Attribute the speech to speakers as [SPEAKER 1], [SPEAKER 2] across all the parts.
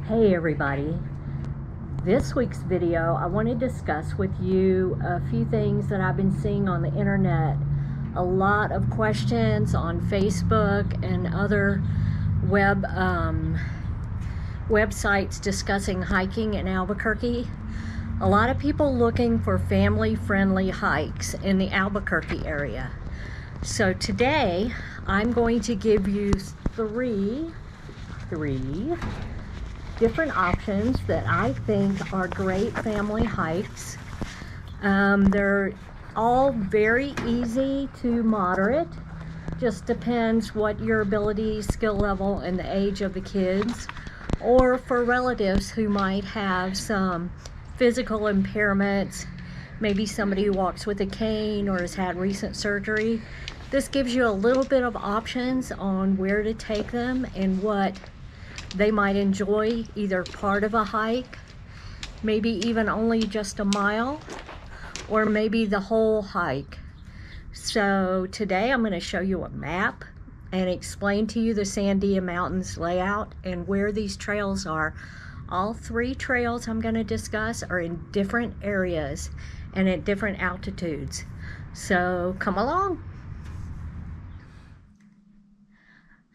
[SPEAKER 1] Hey everybody, this week's video I want to discuss with you a few things that I've been seeing on the internet. A lot of questions on Facebook and other websites discussing hiking in Albuquerque. A lot of people looking for family-friendly hikes in the Albuquerque area. So today I'm going to give you three different options that I think are great family hikes. They're all very easy to moderate. Just depends what your ability, skill level, and the age of the kids, or for relatives who might have some physical impairments, maybe somebody who walks with a cane or has had recent surgery. This gives you a little bit of options on where to take them and what they might enjoy, either part of a hike, maybe even only just a mile, or maybe the whole hike. So today I'm going to show you a map and explain to you the Sandia Mountains layout and where these trails are. All three trails I'm going to discuss are in different areas and at different altitudes. So come along.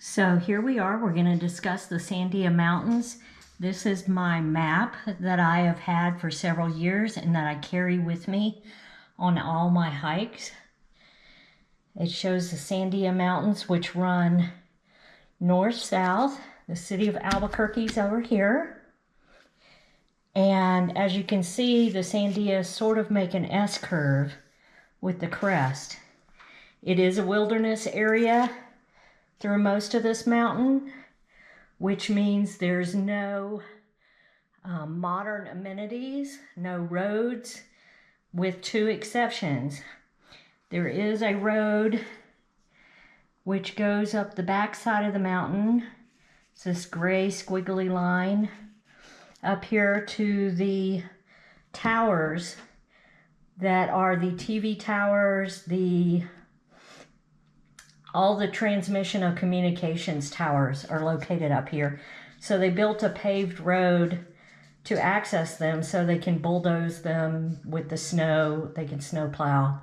[SPEAKER 1] So here we are, we're going to discuss the Sandia Mountains. This is my map that I have had for several years and that I carry with me on all my hikes. It shows the Sandia Mountains, which run north-south. The city of Albuquerque is over here. And as you can see, the Sandias sort of make an S-curve with the crest. It is a wilderness area through most of this mountain, which means there's no modern amenities, no roads, with two exceptions. There is a road which goes up the back side of the mountain. It's this gray squiggly line up here to the towers that are the TV towers, all the transmission of communications towers are located up here. So they built a paved road to access them so they can bulldoze them with the snow. They can snow plow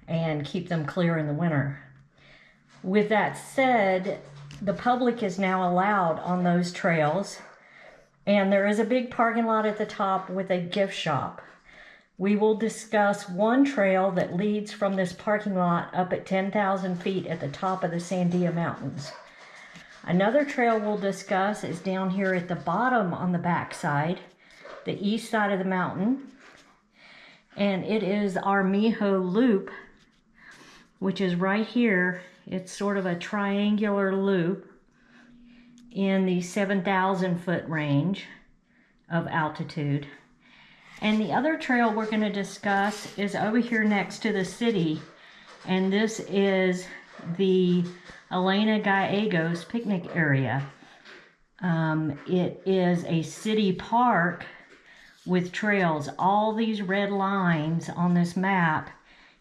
[SPEAKER 1] and keep them clear in the winter. With that said, the public is now allowed on those trails, and there is a big parking lot at the top with a gift shop. We will discuss one trail that leads from this parking lot up at 10,000 feet at the top of the Sandia Mountains. Another trail we'll discuss is down here at the bottom on the back side, the east side of the mountain. And it is our Mijo Loop, which is right here. It's sort of a triangular loop in the 7,000 foot range of altitude. And the other trail we're going to discuss is over here next to the city, and this is the Elena Gallegos picnic area. It is a city park with trails. All these red lines on this map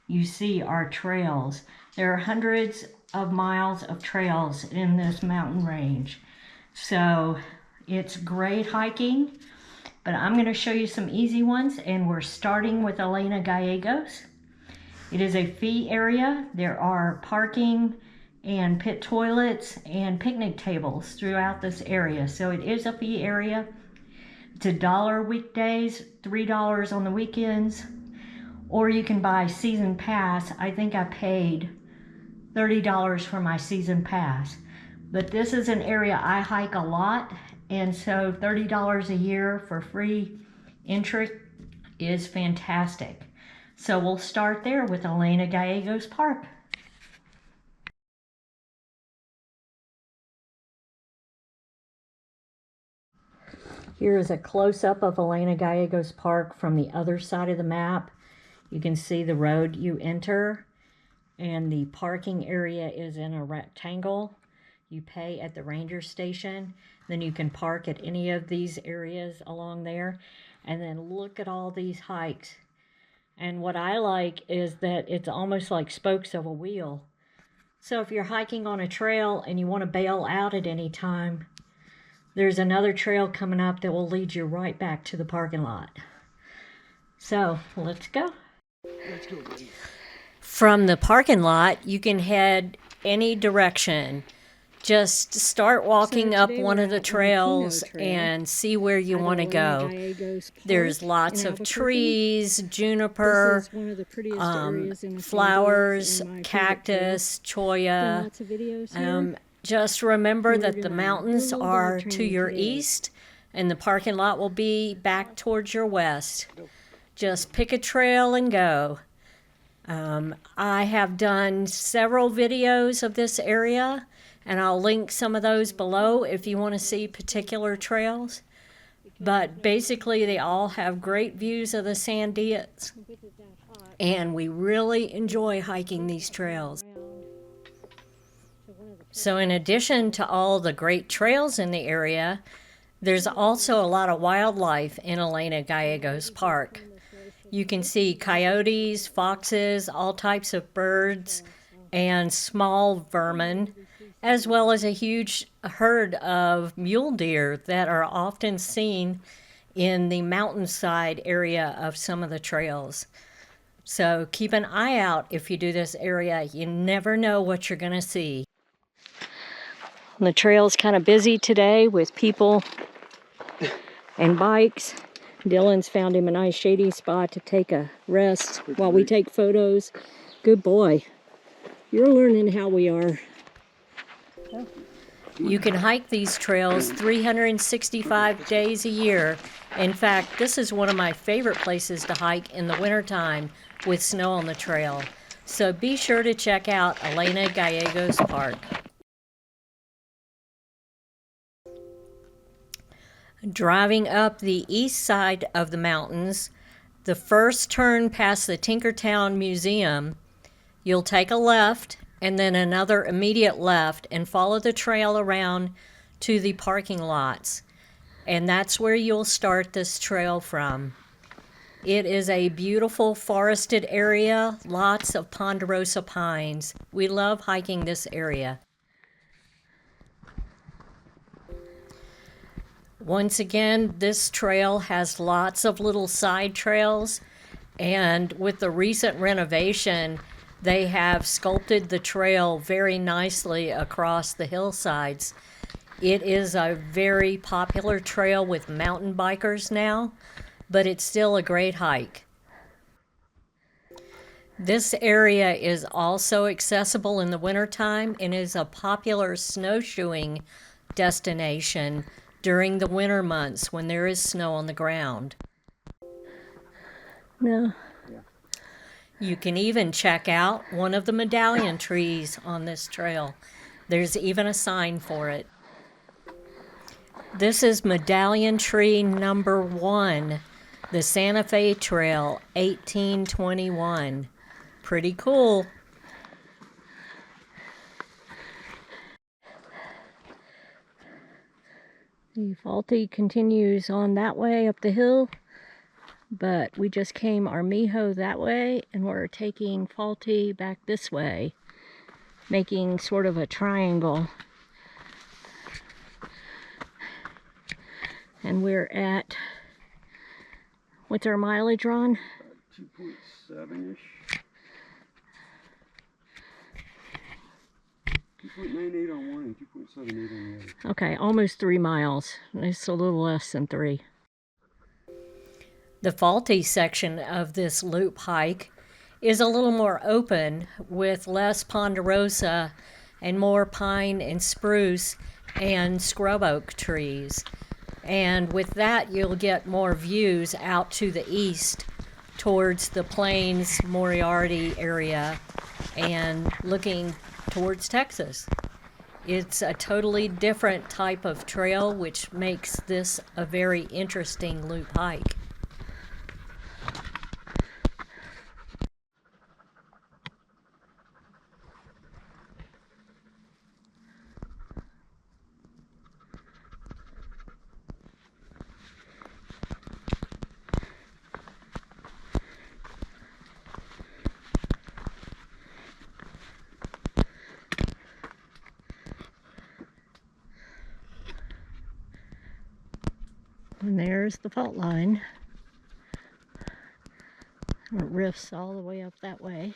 [SPEAKER 1] you see are trails. There are hundreds of miles of trails in this mountain range. So it's great hiking. But I'm going to show you some easy ones, and we're starting with Elena Gallegos. It is a fee area. There are parking and pit toilets and picnic tables throughout this area. So it is a fee area. It's $1 weekdays, $3 on the weekends, or you can buy season pass. I think I paid $30 for my season pass. But this is an area I hike a lot. And so $30 a year for free entry is fantastic. So we'll start there with Elena Gallegos Park. Here is a close-up of Elena Gallegos Park from the other side of the map. You can see the road you enter, and the parking area is in a rectangle. You pay at the ranger station, then you can park at any of these areas along there. And then look at all these hikes. And what I like is that it's almost like spokes of a wheel. So if you're hiking on a trail and you want to bail out at any time, there's another trail coming up that will lead you right back to the parking lot. So let's go.
[SPEAKER 2] Let's go, buddy.
[SPEAKER 1] From the parking lot, you can head any direction. Just start walking up one of the trails and see where you want to go. There's lots of trees, juniper, flowers, cactus, cholla. Just remember that the mountains are to your east and the parking lot will be back towards your west. Just pick a trail and go. I have done several videos of this area, and I'll link some of those below if you want to see particular trails. But basically, they all have great views of the Sandias, and we really enjoy hiking these trails. So in addition to all the great trails in the area, there's also a lot of wildlife in Elena Gallegos Park. You can see coyotes, foxes, all types of birds, and small vermin, as well as a huge herd of mule deer that are often seen in the mountainside area of some of the trails. So keep an eye out if you do this area. You never know what you're going to see. The trail's kind of busy today with people and bikes. Dylan's found him a nice shady spot to take a rest while we take photos. Good boy. You're learning how we are. You can hike these trails 365 days a year. In fact, this is one of my favorite places to hike in the wintertime with snow on the trail. So be sure to check out Elena Gallegos Park. Driving up the east side of the mountains, the first turn past the Tinkertown Museum, you'll take a left and then another immediate left and follow the trail around to the parking lots. And that's where you'll start this trail from. It is a beautiful forested area, lots of ponderosa pines. We love hiking this area. Once again, this trail has lots of little side trails, and with the recent renovation, they have sculpted the trail very nicely across the hillsides. It is a very popular trail with mountain bikers now, but it's still a great hike. This area is also accessible in the wintertime and is a popular snowshoeing destination during the winter months when there is snow on the ground. No. Yeah. You can even check out one of the medallion trees on this trail. There's even a sign for it. This is medallion tree number 1, the Santa Fe Trail, 1821. Pretty cool. The faulty continues on that way up the hill, but we just came Armijo that way, and we're taking faulty back this way, making sort of a triangle. And we're at, what's our mileage, Ron?
[SPEAKER 2] 2.7-ish. 2.98 on one and 2.78 on the other.
[SPEAKER 1] Okay, almost 3 miles. It's a little less than 3. The faulty section of this loop hike is a little more open with less ponderosa and more pine and spruce and scrub oak trees. And with that, you'll get more views out to the east towards the Plains, Moriarty area and looking towards Texas. It's a totally different type of trail, which makes this a very interesting loop hike. And there's the fault line. It rifts all the way up that way.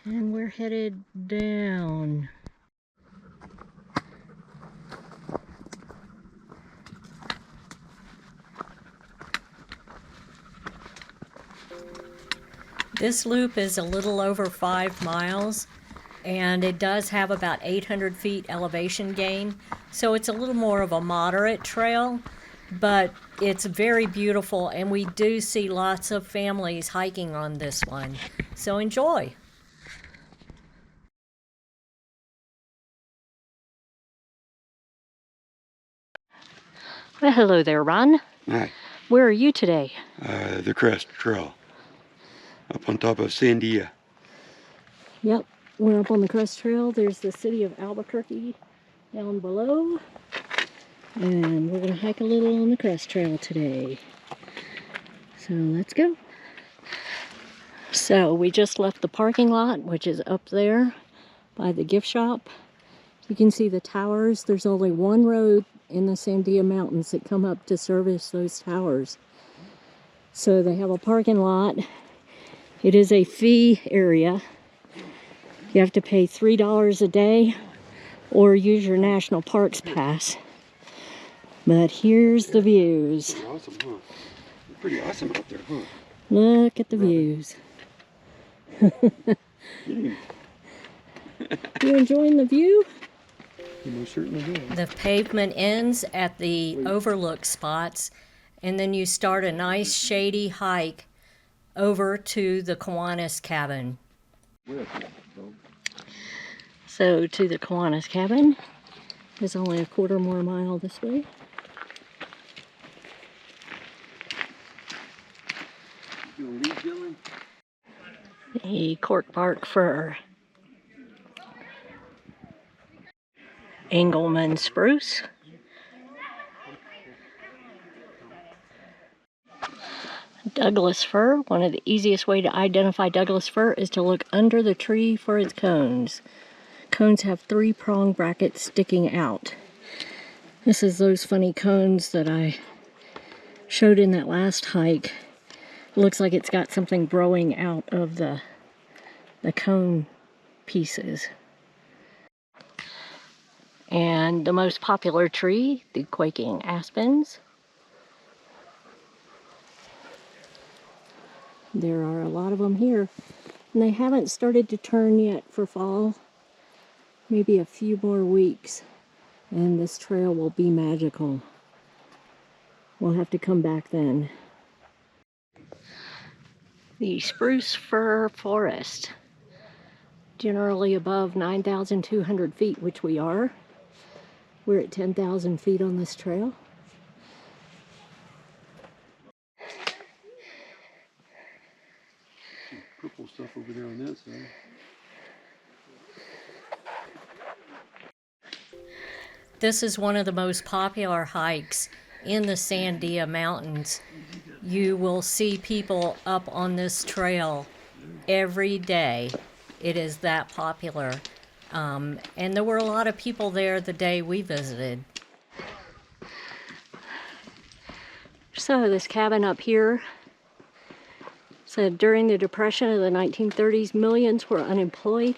[SPEAKER 1] And we're headed down. This loop is a little over 5 miles, and it does have about 800 feet elevation gain. So it's a little more of a moderate trail, but it's very beautiful, and we do see lots of families hiking on this one. So enjoy. Well, hello there, Ron.
[SPEAKER 2] Hi.
[SPEAKER 1] Where are you today?
[SPEAKER 2] The Crest Trail. Up on top of Sandia.
[SPEAKER 1] Yep, we're up on the Crest Trail. There's the city of Albuquerque down below. And we're going to hike a little on the Crest Trail today. So let's go. So we just left the parking lot, which is up there by the gift shop. You can see the towers. There's only one road in the Sandia Mountains that come up to service those towers. So they have a parking lot. It is a fee area. You have to pay $3 a day or use your National Parks Pass. But here's the views.
[SPEAKER 2] Pretty awesome, huh? Pretty awesome out there, huh?
[SPEAKER 1] Look at the views. You enjoying the view?
[SPEAKER 2] You most certainly do.
[SPEAKER 1] The pavement ends at the overlook spots, and then you start a nice shady hike over to the Kiwanis cabin. So to the Kiwanis cabin is only a quarter more mile this way. The cork bark fir. Engelmann spruce. Douglas fir. One of the easiest way to identify Douglas fir is to look under the tree for its cones. Cones have 3 prong brackets sticking out. This is those funny cones that I showed in that last hike. It looks like it's got something growing out of the cone pieces. And the most popular tree, the quaking aspens. There are a lot of them here, and they haven't started to turn yet for fall. Maybe a few more weeks, and this trail will be magical. We'll have to come back then. The spruce fir forest, generally above 9,200 feet, which we are. We're at 10,000 feet on this trail.
[SPEAKER 2] Purple stuff over there on that side.
[SPEAKER 1] This is one of the most popular hikes in the Sandia Mountains. You will see people up on this trail every day. It is that popular. And there were a lot of people there the day we visited. So this cabin up here said during the Depression of the 1930s, millions were unemployed.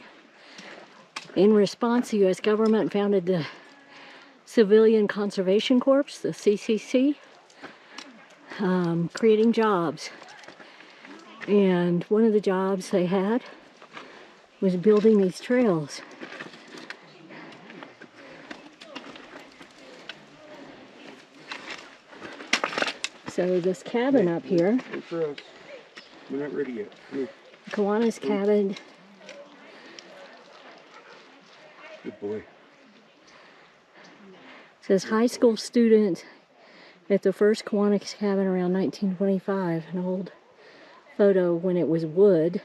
[SPEAKER 1] In response, the U.S. government founded the Civilian Conservation Corps, the CCC, creating jobs. And one of the jobs they had was building these trails. So this cabin up here,
[SPEAKER 2] wait for us. We're not ready yet. Here.
[SPEAKER 1] Kiwanis cabin.
[SPEAKER 2] Good boy.
[SPEAKER 1] Says high school student at the first Kiwanis cabin around 1925. An old photo when it was wood.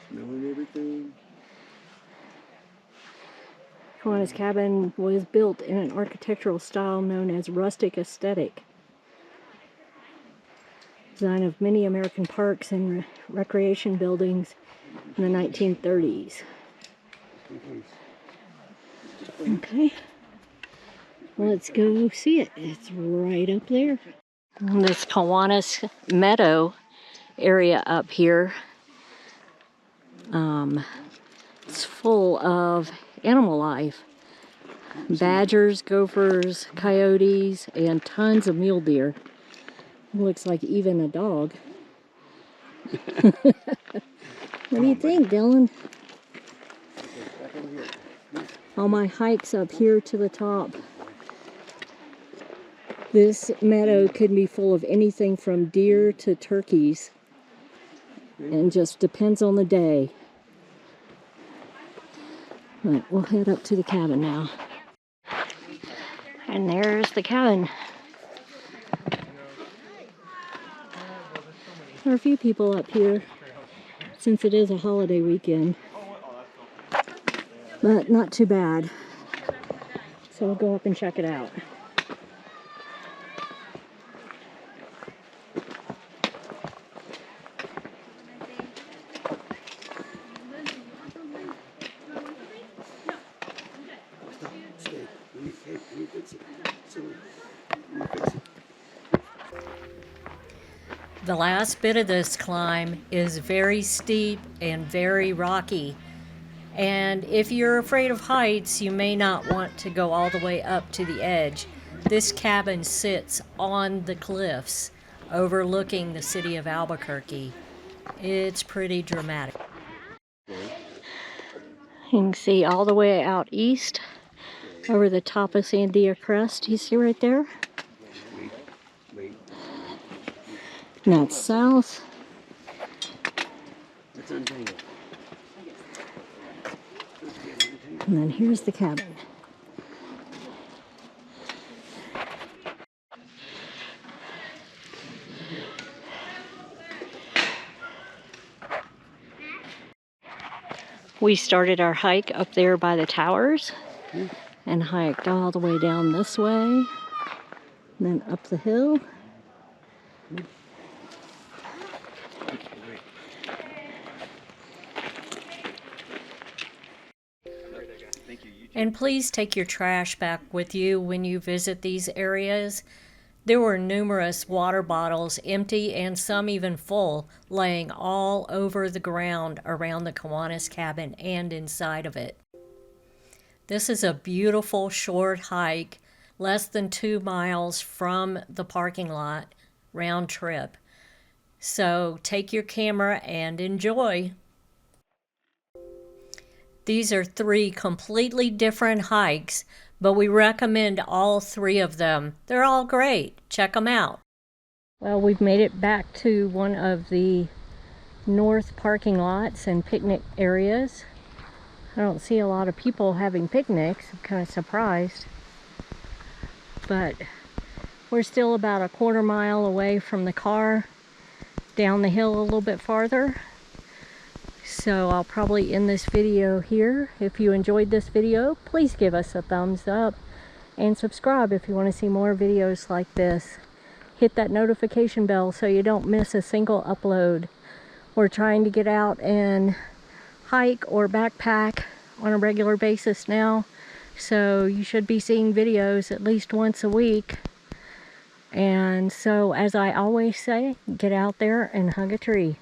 [SPEAKER 2] Smelling everything.
[SPEAKER 1] Kiwanis cabin was built in an architectural style known as rustic aesthetic. Design of many American parks and recreation buildings in the 1930s. Okay. Let's go see it. It's right up there. This Kiwanis Meadow area up here. It's full of animal life. Badgers, gophers, coyotes, and tons of mule deer. Looks like even a dog. What do you think, Dylan? All my hikes up here to the top. This meadow could be full of anything from deer to turkeys. And just depends on the day. Right, we'll head up to the cabin now. And there's the cabin. There are a few people up here since it is a holiday weekend. But not too bad. So we'll go up and check it out. The last bit of this climb is very steep and very rocky. And if you're afraid of heights, you may not want to go all the way up to the edge. This cabin sits on the cliffs overlooking the city of Albuquerque. It's pretty dramatic. You can see all the way out east over the top of Sandia Crest. You see right there? And that's south. And then here's the cabin. We started our hike up there by the towers and hiked all the way down this way, and then up the hill. And please take your trash back with you when you visit these areas. There were numerous water bottles, empty and some even full, laying all over the ground around the Kiwanis cabin and inside of it. This is a beautiful short hike, less than 2 miles from the parking lot, round trip. So take your camera and enjoy. These are 3 completely different hikes, but we recommend all 3 of them. They're all great. Check them out. Well, we've made it back to one of the north parking lots and picnic areas. I don't see a lot of people having picnics. I'm kind of surprised. But we're still about a 1/4 mile away from the car, down the hill a little bit farther. So I'll probably end this video here. If you enjoyed this video, please give us a thumbs up and subscribe if you want to see more videos like this. Hit that notification bell so you don't miss a single upload. We're trying to get out and hike or backpack on a regular basis now, so you should be seeing videos at least once a week. And so, as I always say, get out there and hug a tree.